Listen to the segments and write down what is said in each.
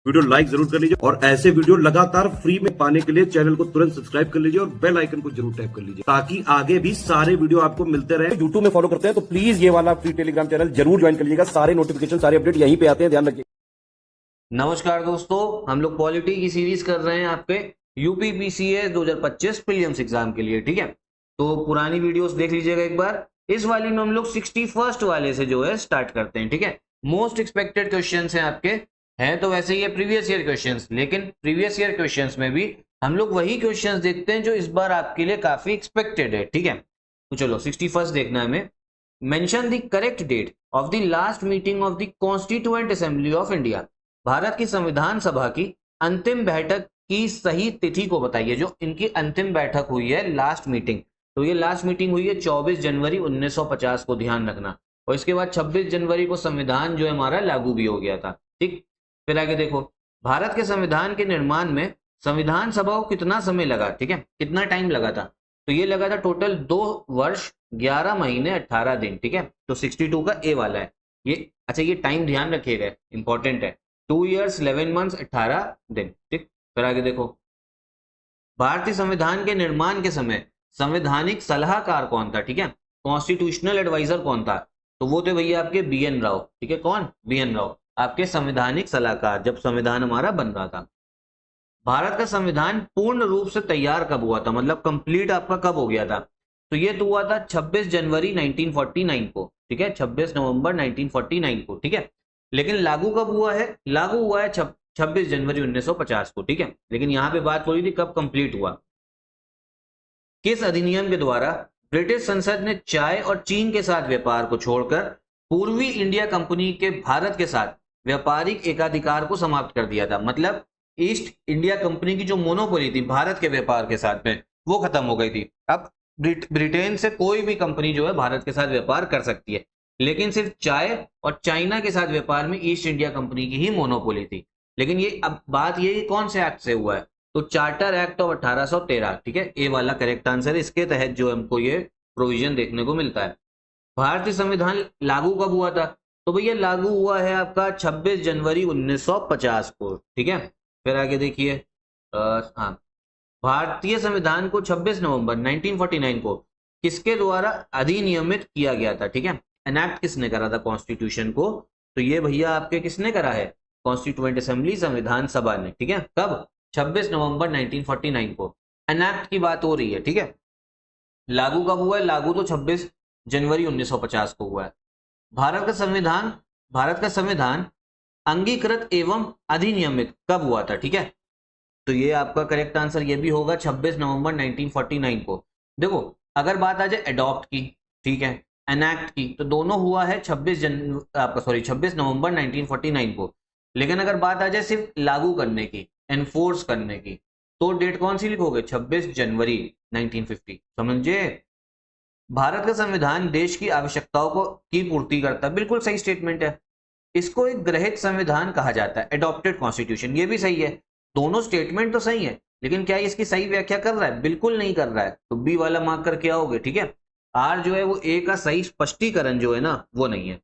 Video like जरूर कर लीजिए और ऐसे वीडियो लगातार फ्री में पाने के लिए चैनल को तुरंत सब्सक्राइब कर लीजिए और बेल आइकन को जरूर टैप कर लीजिए ताकि आगे भी सारे वीडियो आपको मिलते रहे। यूट्यूब में फॉलो करते हैं तो प्लीज ये वाला फ्री टेलीग्राम चैनल जरूर ज्वाइन कर लीजिएगा। सारे नोटिफिकेशन सारे अपडेट यहीं पे आते हैं, ध्यान रखिए। नमस्कार दोस्तों, हम लोग पॉलिटी की सीरीज कर रहे हैं आपके यूपीपीसीए 2025 प्रीलिम्स एग्जाम के लिए। ठीक है, तो पुरानी वीडियोस देख लीजिएगा एक बार। इस वाली में हम लोग 61st वाले से जो है स्टार्ट करते हैं। ठीक है, मोस्ट एक्सपेक्टेड क्वेश्चंस हैं आपके, हैं तो वैसे ये प्रीवियस ईयर क्वेश्चंस, लेकिन प्रीवियस ईयर क्वेश्चंस में भी हम लोग वही क्वेश्चंस देखते हैं जो इस बार आपके लिए काफी एक्सपेक्टेड है। ठीक है, तो चलो 61st देखना है हमें। Mention the correct date of the last meeting of the constituent assembly of India. Bharat की संविधान सभा की अंतिम बैठक की सही तिथि को बताइए। जो इनकी अंतिम बैठक हुई है, लास्ट मीटिंग, तो ये लास्ट मीटिंग हुई है 24 जनवरी 1950 को, ध्यान रखना। और इसके बाद 26 जनवरी को संविधान जो है हमारा लागू भी हो गया था। ठीक, फिर आगे देखो, भारत के संविधान के निर्माण में संविधान सभा को कितना समय लगा। ठीक है, कितना टाइम लगा था, तो ये लगा था टोटल 2 वर्ष 11 महीने 18 दिन। ठीक है, तो 62 का ए वाला है ये। अच्छा, ये टाइम ध्यान रखिएगा, इंपॉर्टेंट है। 2 years 11 months 18 दिन। ठीक, फिर आगे देखो, भारतीय संविधान के निर्माण के समय संवैधानिक सलाहकार कौन था। ठीक है, कॉन्स्टिट्यूशनल एडवाइजर कौन था, तो वो थे भैया आपके बीएन राव। ठीक है, कौन, बीएन राव, आपके संवैधानिक सलाहकार जब संविधान हमारा बन रहा था। भारत का संविधान पूर्ण रूप से तैयार कब हुआ था, मतलब कंप्लीट आपका कब हो गया था, तो ये तो हुआ था 26 जनवरी 1949 को। ठीक है, 26 नवंबर 1949 को। ठीक है, लेकिन लागू कब हुआ है, लागू हुआ है 26 जनवरी 1950 को। ठीक है, लेकिन यहां पे बात हो रही थी कब कंप्लीट हुआ। किस अधिनियम के द्वारा ब्रिटिश संसद ने चाय और चीन के साथ व्यापार को छोड़कर पूर्वी इंडिया कंपनी के भारत के साथ व्यापारिक एकाधिकार को समाप्त कर दिया था। मतलब ईस्ट इंडिया कंपनी की जो मोनोपोली थी भारत के व्यापार के साथ में, वो खत्म हो गई थी। अब ब्रिटेन से कोई भी कंपनी जो है भारत के साथ व्यापार कर सकती है, लेकिन सिर्फ चाय और चाइना के साथ व्यापार में ईस्ट इंडिया कंपनी की ही मोनोपोली थी। लेकिन ये अब बात ये कौन से एक्ट से हुआ है, तो चार्टर एक्ट ऑफ 1813। ठीक है, ए वाला करेक्ट आंसर। इसके तहत जो हमको ये प्रोविजन देखने को मिलता है। भारतीय संविधान लागू कब हुआ था, तो भैया लागू हुआ है आपका 26 जनवरी 1950 को। ठीक है, फिर आगे देखिए, हाँ, भारतीय संविधान को 26 नवंबर 1949 को किसके द्वारा अधिनियमित किया गया था। ठीक है, एनैक्ट किसने करा था कॉन्स्टिट्यूशन को, तो ये भैया आपके किसने करा है, कॉन्स्टिट्यूएंट असेंबली, संविधान सभा ने। ठीक है, कब, 26 नवंबर 1949 को एनैक्ट की बात हो रही है। ठीक है, लागू कब हुआ है, लागू तो 26 जनवरी 1950 को हुआ है। भारत का संविधान अंगीकृत एवं अधिनियमित कब हुआ था। ठीक है, तो ये आपका करेक्ट आंसर ये भी होगा 26 नवंबर 1949 को। देखो, अगर बात आ जाए अडॉप्ट की, ठीक है, एनैक्ट की, तो दोनों हुआ है 26 नवंबर 1949 को। लेकिन अगर बात आ जाए सिर्फ लागू करने की, एनफोर्स करने की, तो डेट कौन सी लिखोगे, 26 जनवरी 1950। समझे, भारत का संविधान देश की आवश्यकताओं को की पूर्ति करता है, बिल्कुल सही स्टेटमेंट है। इसको एक ग्रहित संविधान कहा जाता है, एडॉप्टेड कॉन्स्टिट्यूशन, ये भी सही है। दोनों स्टेटमेंट तो सही है, लेकिन क्या इसकी सही व्याख्या कर रहा है, बिल्कुल नहीं कर रहा है, तो बी वाला मार्क करके आओगे। ठीक है, आर जो है वो ए का सही स्पष्टीकरण जो है ना, वो नहीं है।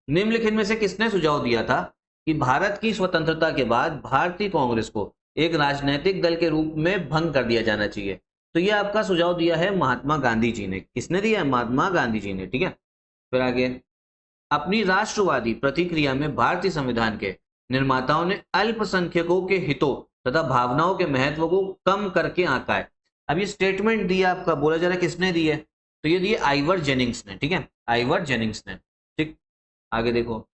निम्नलिखित में से किसने सुझाव दिया था कि भारत की स्वतंत्रता के बाद भारतीय कांग्रेस को एक राजनीतिक दल के रूप में भंग कर दिया जाना चाहिए, तो ये आपका सुझाव दिया है महात्मा गांधी जी ने। किसने दिया है, महात्मा गांधी जी ने। ठीक है, फिर आगे, अपनी राष्ट्रवादी प्रतिक्रिया में भारतीय संविधान के निर्माताओं ने अल्पसंख्यकों के हितों तथा भावनाओं के महत्व को कम करके आंका है। अब ये स्टेटमेंट दिया आपका, बोला जा रहा है किसने दी है, तो ये दिए आइवर जेनिंग्स ने। ठीक है, आइवर जेनिंग्स ने। ठीक, आगे देखो,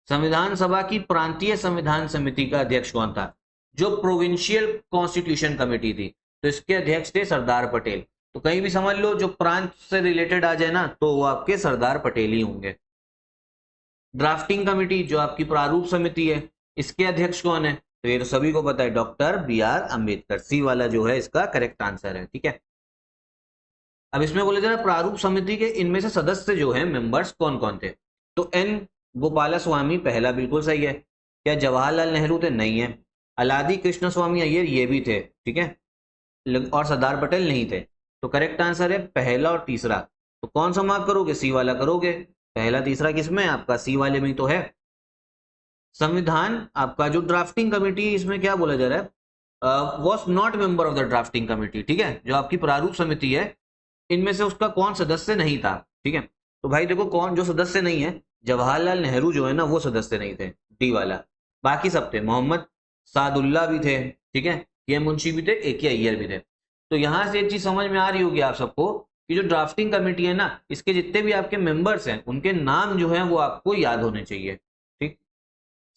संविधान सभा की प्रांतीय संविधान समिति का अध्यक्ष कौन था, जो प्रोविंशियल कॉन्स्टिट्यूशन कमेटी थी, तो इसके अध्यक्ष थे सरदार पटेल। तो कहीं भी समझ लो जो प्रांत से रिलेटेड आ जाए ना, तो वो आपके सरदार पटेल ही होंगे। ड्राफ्टिंग कमेटी जो आपकी प्रारूप समिति है, इसके अध्यक्ष कौन है, तो ये तो सभी को पता है, डॉक्टर बी.आर. अम्बेडकर। सी वाला जो है इसका करेक्ट आंसर है। ठीक है, अब इसमें बोले जरा प्रारूप समिति के इनमें से सदस्य जो है, मेंबर्स कौन कौन थे, तो एन गोपाला स्वामी पहला बिल्कुल सही है। क्या जवाहरलाल नेहरू थे, नहीं है। अलादी कृष्ण स्वामी अय्यर ये भी थे। ठीक है, और सरदार पटेल नहीं थे। तो करेक्ट आंसर है पहला और तीसरा। तो कौन सा मार्क करोगे, सी वाला करोगे। पहला तीसरा किसमें, आपका सी वाले में तो है। संविधान आपका जो ड्राफ्टिंग कमेटी, इसमें क्या बोला जा रहा है, was not member of the drafting committee, ठीक है। जो आपकी प्रारूप समिति है, इनमें से उसका कौन सदस्य नहीं था, ठीक है। तो भाई देखो, कौन जो सदस्य नहीं है, जवाहरलाल नेहरू जो है ना, वो सदस्य नहीं थे, डी वाला। बाकी सब थे, मोहम्मद सादुल्ला भी थे, ठीक है, के मुंशी भी थे, AK अय्यर भी थे। तो यहां से एक चीज समझ में आ रही होगी आप सबको कि जो ड्राफ्टिंग कमेटी है ना, इसके जितने भी आपके मेंबर्स हैं, उनके नाम जो है वो आपको याद होने चाहिए, ठीक।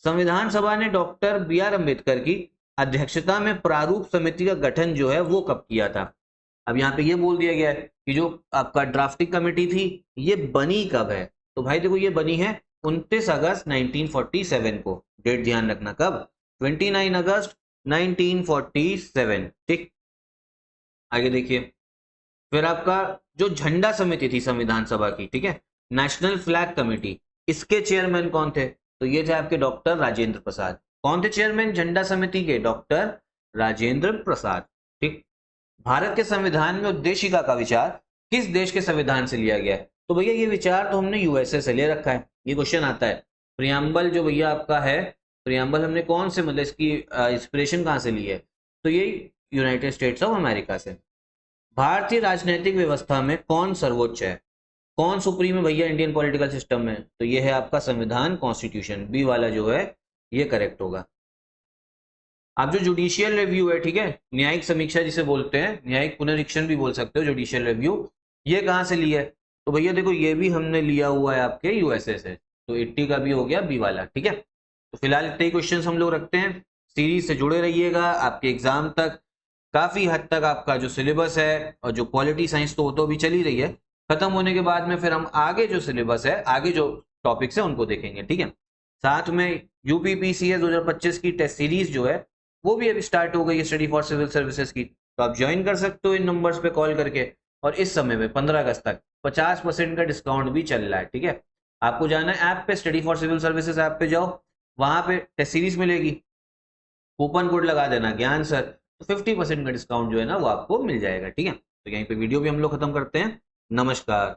संविधान सभा ने डॉक्टर BR अम्बेडकर की अध्यक्षता में प्रारूप समिति का गठन जो है वो कब किया था। अब यहाँ पे ये बोल दिया गया है कि जो आपका ड्राफ्टिंग कमेटी थी, ये बनी कब है। तो भाई देखो, ये बनी है 29 अगस्त 1947 को। डेट ध्यान रखना, कब, 29 अगस्त 1947, ठीक। आगे देखिए, फिर आपका जो झंडा समिति थी संविधान सभा की, ठीक है, नेशनल फ्लैग कमेटी, इसके चेयरमैन कौन थे। तो ये थे आपके डॉक्टर राजेंद्र प्रसाद। कौन थे चेयरमैन झंडा समिति के, डॉक्टर राजेंद्र प्रसाद, ठीक। भारत के संविधान में उद्देशिका का विचार किस देश के संविधान से लिया गया है। तो भैया ये विचार तो हमने USA से ले रखा है। ये क्वेश्चन आता है, प्रियम्बल जो भैया आपका है, प्रियम्बल हमने कौन से, मतलब इसकी इंस्पिरेशन कहां से ली है, तो ये यूनाइटेड स्टेट्स ऑफ अमेरिका से। भारतीय राजनीतिक व्यवस्था में कौन सर्वोच्च है, कौन सुप्रीम है भैया इंडियन पॉलिटिकल सिस्टम में, तो ये है आपका संविधान, कॉन्स्टिट्यूशन, बी वाला जो है ये करेक्ट होगा। अब जो जुडिशियल रिव्यू है, ठीक है, न्यायिक समीक्षा जिसे बोलते हैं, न्यायिक पुनरीक्षण भी बोल सकते हो, जुडिशियल रिव्यू, ये कहां से लिया है। तो भैया देखो, ये भी हमने लिया हुआ है आपके USA से। तो 80 का भी हो गया बी वाला, ठीक है। तो फिलहाल इतने ही क्वेश्चन हम लोग रखते हैं। सीरीज से जुड़े रहिएगा, आपके एग्जाम तक काफी हद तक आपका जो सिलेबस है, और जो पॉलिटी साइंस तो भी चली रही है, खत्म होने के बाद में फिर हम आगे जो सिलेबस है, आगे जो टॉपिक्स है उनको देखेंगे, ठीक है। साथ में UPPCS 2025 की टेस्ट सीरीज जो है वो भी अभी स्टार्ट हो गई है, स्टडी फॉर सिविल सर्विसेज की। तो आप ज्वाइन कर सकते हो इन नंबर्स पे कॉल करके। और इस समय में 15 अगस्त तक 50% का डिस्काउंट भी चल रहा है, ठीक है। आपको जाना है ऐप पे, study for civil services app पे जाओ, वहां पे टेस्ट सीरीज मिलेगी, कूपन कोड लगा देना ज्ञान सर, तो 50% का डिस्काउंट जो है ना वो आपको मिल जाएगा, ठीक है। तो यहीं पे वीडियो भी हम लोग खत्म करते हैं। नमस्कार।